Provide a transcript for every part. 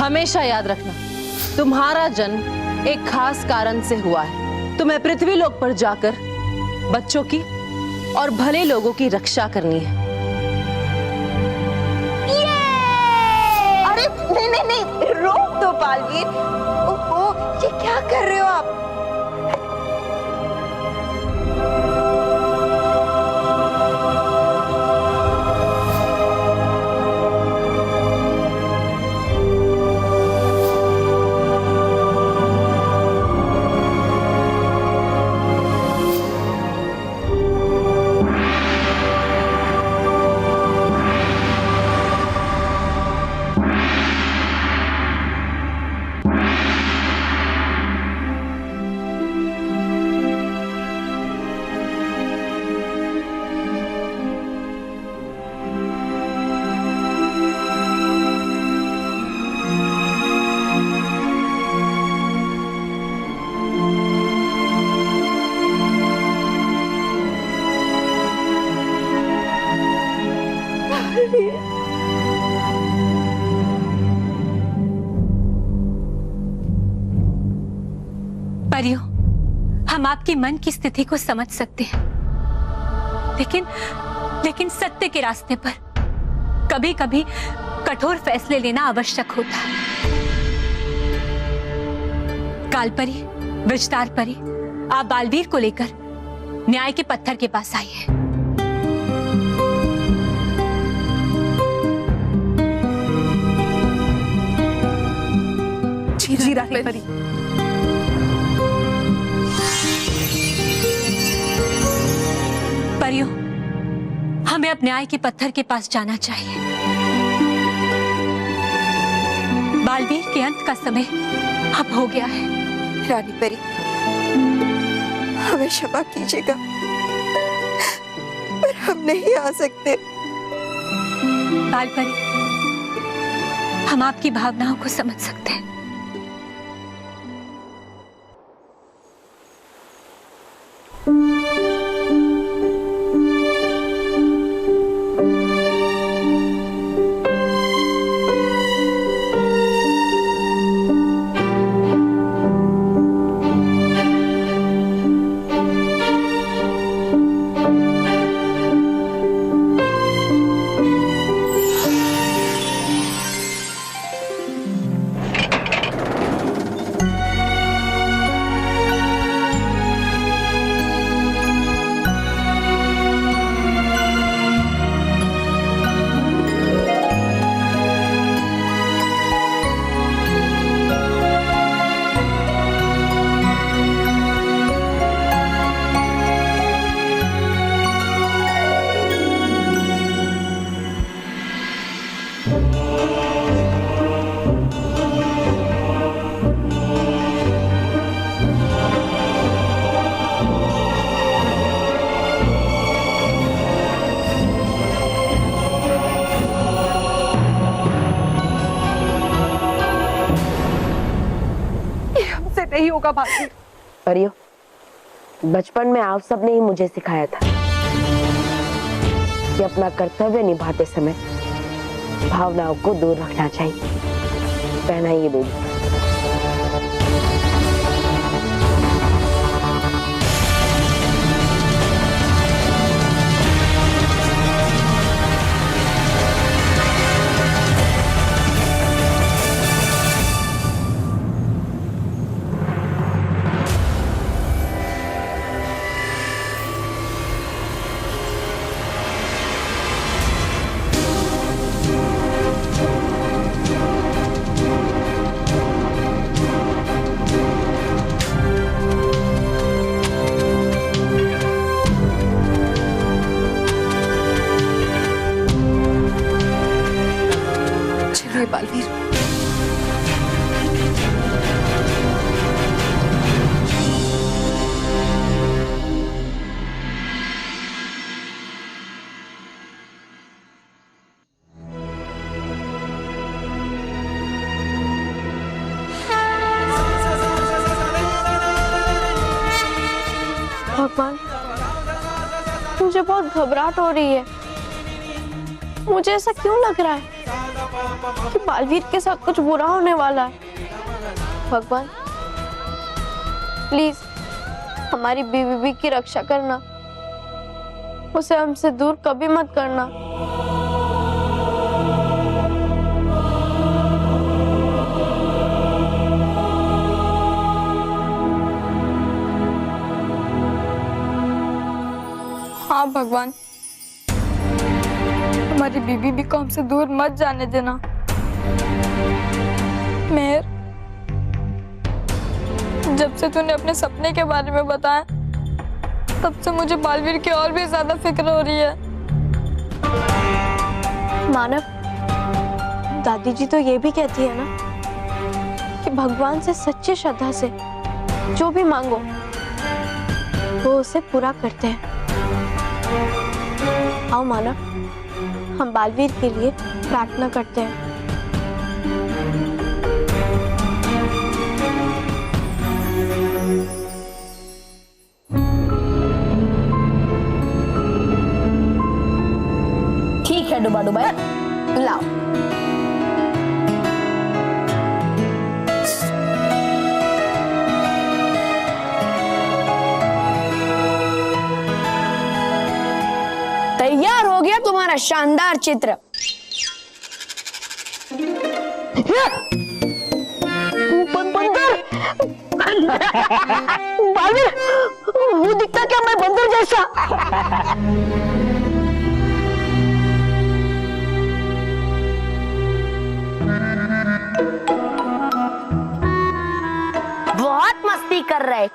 हमेशा याद रखना, तुम्हारा जन्म एक खास कारण से हुआ है। तुम्हें पृथ्वी लोक पर जाकर बच्चों की और भले लोगों की रक्षा करनी है। अरे नहीं नहीं नहीं, रोक दो बालवीर। ओहो, ये क्या कर रहे हो आप? परियों, हम आपकी मन की स्थिति को समझ सकते हैं, लेकिन सत्य के रास्ते पर कभी कभी कठोर फैसले लेना आवश्यक होता है। कालपरी, विजतार परी, आप बालवीर को लेकर न्याय के पत्थर के पास आइए। जी रानी परी। परियों, हमें अब न्याय के पत्थर के पास जाना चाहिए। बालवीर के अंत का समय अब हो गया है। रानी परी, हमें क्षमा कीजिएगा, पर हम नहीं आ सकते। बालपरी, हम आपकी भावनाओं को समझ सकते हैं। नहीं होगा बालवीर। परियों, बचपन में आप सबने ही मुझे सिखाया था कि अपना कर्तव्य निभाते समय भावनाओं को दूर रखना चाहिए। पहनाइए बेबी। बालवीर, भगवान, मुझे बहुत घबराहट हो रही है। मुझे ऐसा क्यों लग रहा है? कि बालवीर के साथ कुछ बुरा होने वाला है। भगवान प्लीज हमारी बीवी की रक्षा करना, उसे हमसे दूर कभी मत करना। हाँ भगवान, हमारी बीबी को हमसे दूर मत जाने देना। मेहर, जब से तूने अपने सपने के बारे में बताया तब से मुझे बालवीर की और भी ज्यादा फिक्र हो रही है। मानव, दादी जी तो ये भी कहती है ना कि भगवान से सच्ची श्रद्धा से जो भी मांगो वो उसे पूरा करते हैं। आओ मानव, हम बालवीर के लिए प्रार्थना करते हैं। ठीक है डुबा डुबा, लाओ। तैयार हो गया तुम्हारा शानदार चित्र। बालवीर, वो दिखता क्या मैं बंदर जैसा? बहुत मस्ती कर रहे।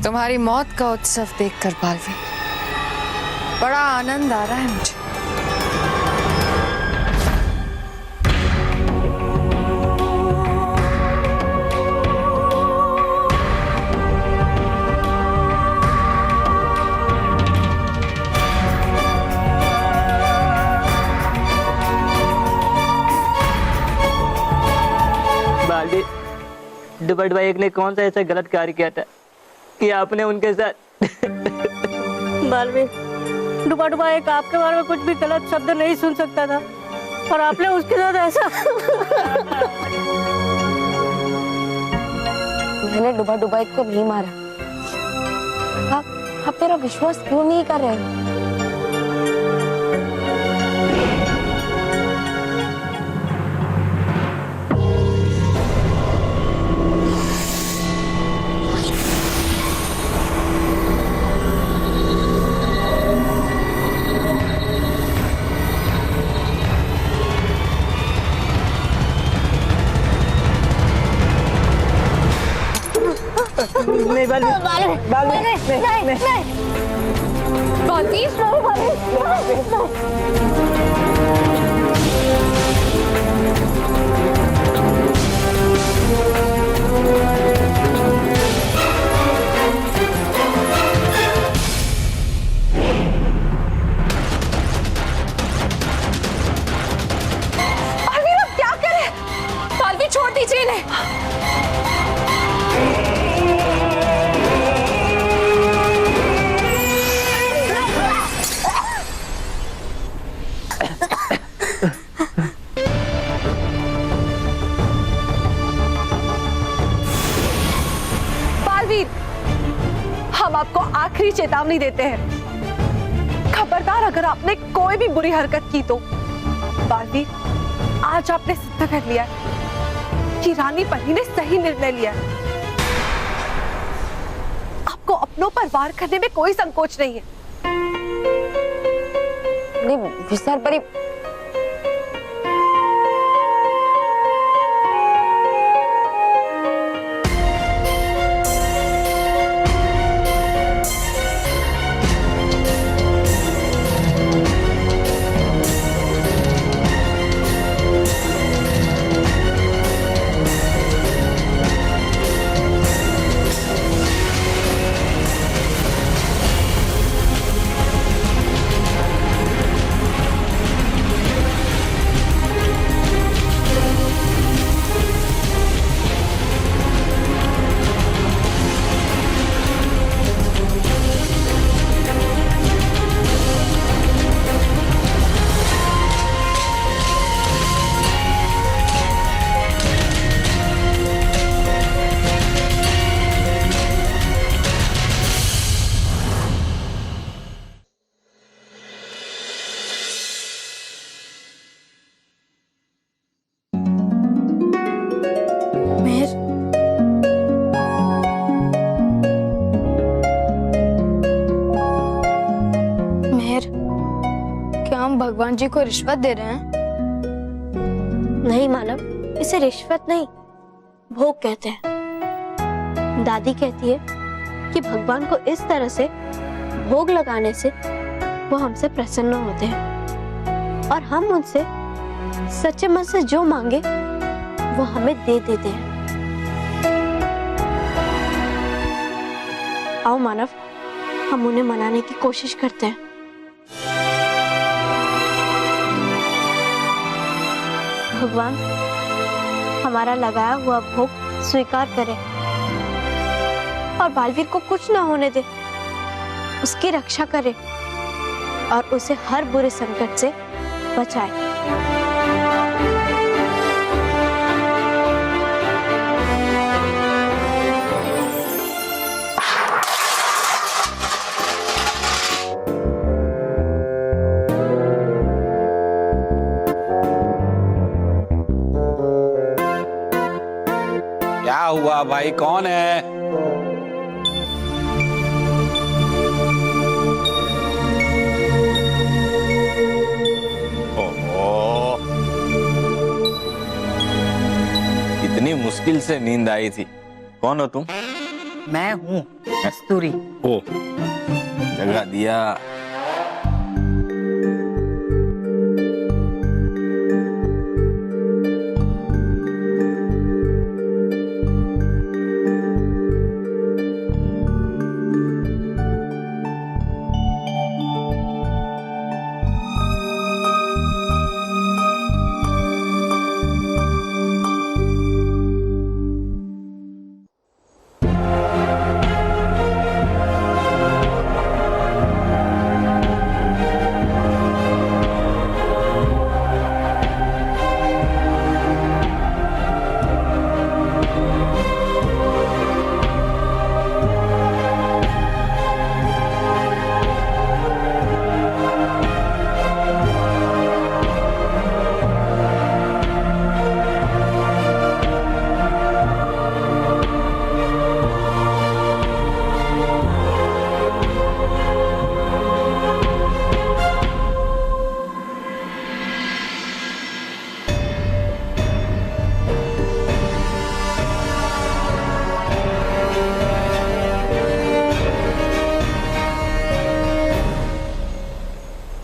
तुम्हारी मौत का उत्सव देखकर बालवीर, बड़ा आनंद आ रहा है मुझे। बालवीर, डुबा डुबा एक ने कौन सा ऐसा गलत कार्य किया था कि आपने उनके साथ? बालवीर, डुबा डुबा एक आपके बारे में कुछ भी गलत शब्द नहीं सुन सकता था और आपने उसके साथ ऐसा। मैंने डुबा डुबा को नहीं मारा। आप मेरा विश्वास क्यों नहीं कर रहे? नहीं बालवीर, बालवीर, नहीं। क्या करे? बालवीर छोड़ दीजिए इन्हें। आपको आखिरी चेतावनी देते हैं। खबरदार अगर आपने कोई भी बुरी हरकत की तो। बालवीर, आज आपने सिद्ध कर लिया है कि रानी परी ने सही निर्णय लिया है। आपको अपनों पर वार करने में कोई संकोच नहीं है। नहीं विस्तार परी, भगवान जी को रिश्वत दे रहे हैं? नहीं मानव, इसे रिश्वत नहीं, भोग कहते हैं। दादी कहती है कि भगवान को इस तरह से भोग लगाने से वो हमसे प्रसन्न होते हैं और हम उनसे सच्चे मन से जो मांगे वो हमें दे देते हैं। आओ मानव, हम उन्हें मनाने की कोशिश करते हैं। भगवान हमारा लगाया हुआ भोग स्वीकार करें और बालवीर को कुछ ना होने दे, उसकी रक्षा करें और उसे हर बुरे संकट से बचाए। क्या हुआ भाई, कौन है? ओहो, इतनी मुश्किल से नींद आई थी। कौन हो तुम? मैं हूँ कस्तूरी। ओ, जगा दिया।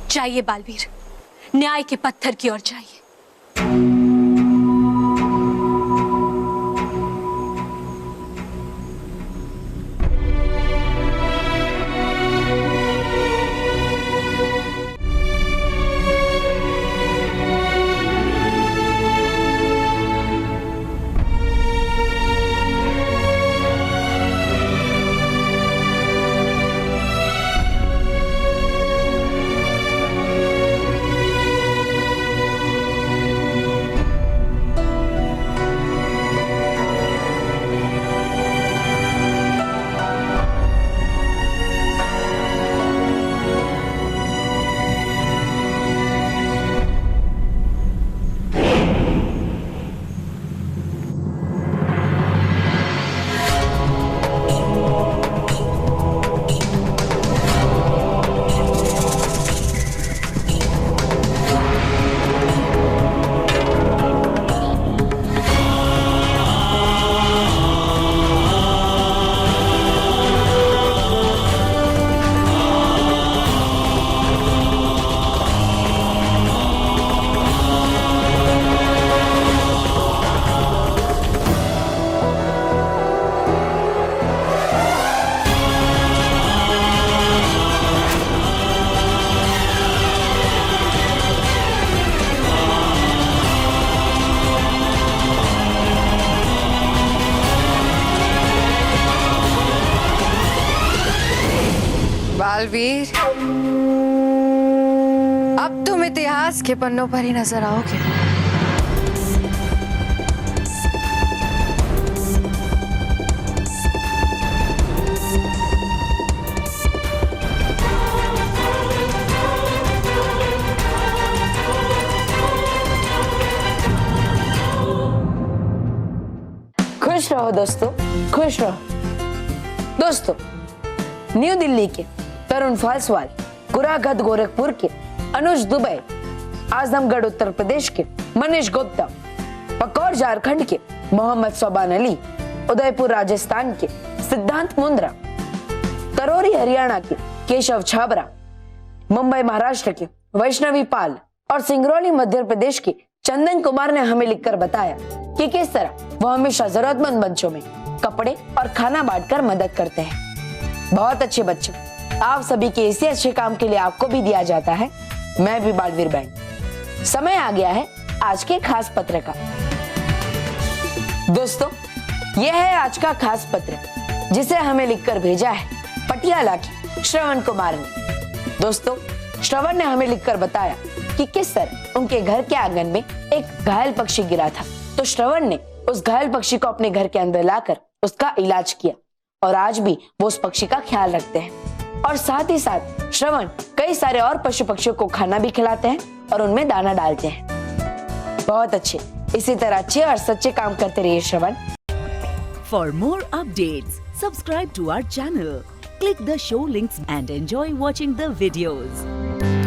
जाइए बालवीर, न्याय के पत्थर की ओर जाइए। बालवीर, अब तुम इतिहास के पन्नों पर ही नजर आओगे। खुश रहो दोस्तों, खुश रहो दोस्तों। न्यू दिल्ली के तरुण फालसवाल, कुरागत गोरखपुर के अनुज दुबे, आजमगढ़ उत्तर प्रदेश के मनीष गुप्ता, पकौर झारखंड के मोहम्मद सोबान अली, उदयपुर राजस्थान के सिद्धांत मुंद्रा, करौरी हरियाणा के केशव छाबरा, मुंबई महाराष्ट्र के वैष्णवी पाल और सिंगरौली मध्य प्रदेश के चंदन कुमार ने हमें लिखकर बताया कि किस तरह वो हमेशा जरूरतमंद बच्चों में कपड़े और खाना बांटकर मदद करते हैं। बहुत अच्छे बच्चों, आप सभी के इसी अच्छे काम के लिए आपको भी दिया जाता है मैं भी बालवीर बैंड। समय आ गया है आज के खास पत्र का। दोस्तों, यह है आज का खास पत्र जिसे हमें लिखकर भेजा है पटियाला के श्रवण कुमार ने। दोस्तों, श्रवण ने हमें लिखकर बताया कि किस तरह उनके घर के आंगन में एक घायल पक्षी गिरा था, तो श्रवण ने उस घायल पक्षी को अपने घर के अंदर लाकर उसका इलाज किया और आज भी वो उस पक्षी का ख्याल रखते हैं। और साथ ही साथ श्रवण कई सारे और पशु पक्षियों को खाना भी खिलाते हैं और उनमें दाना डालते हैं। बहुत अच्छे, इसी तरह अच्छे और सच्चे काम करते रहिए श्रवण। For more updates, subscribe to our channel, click the show links and enjoy watching the videos.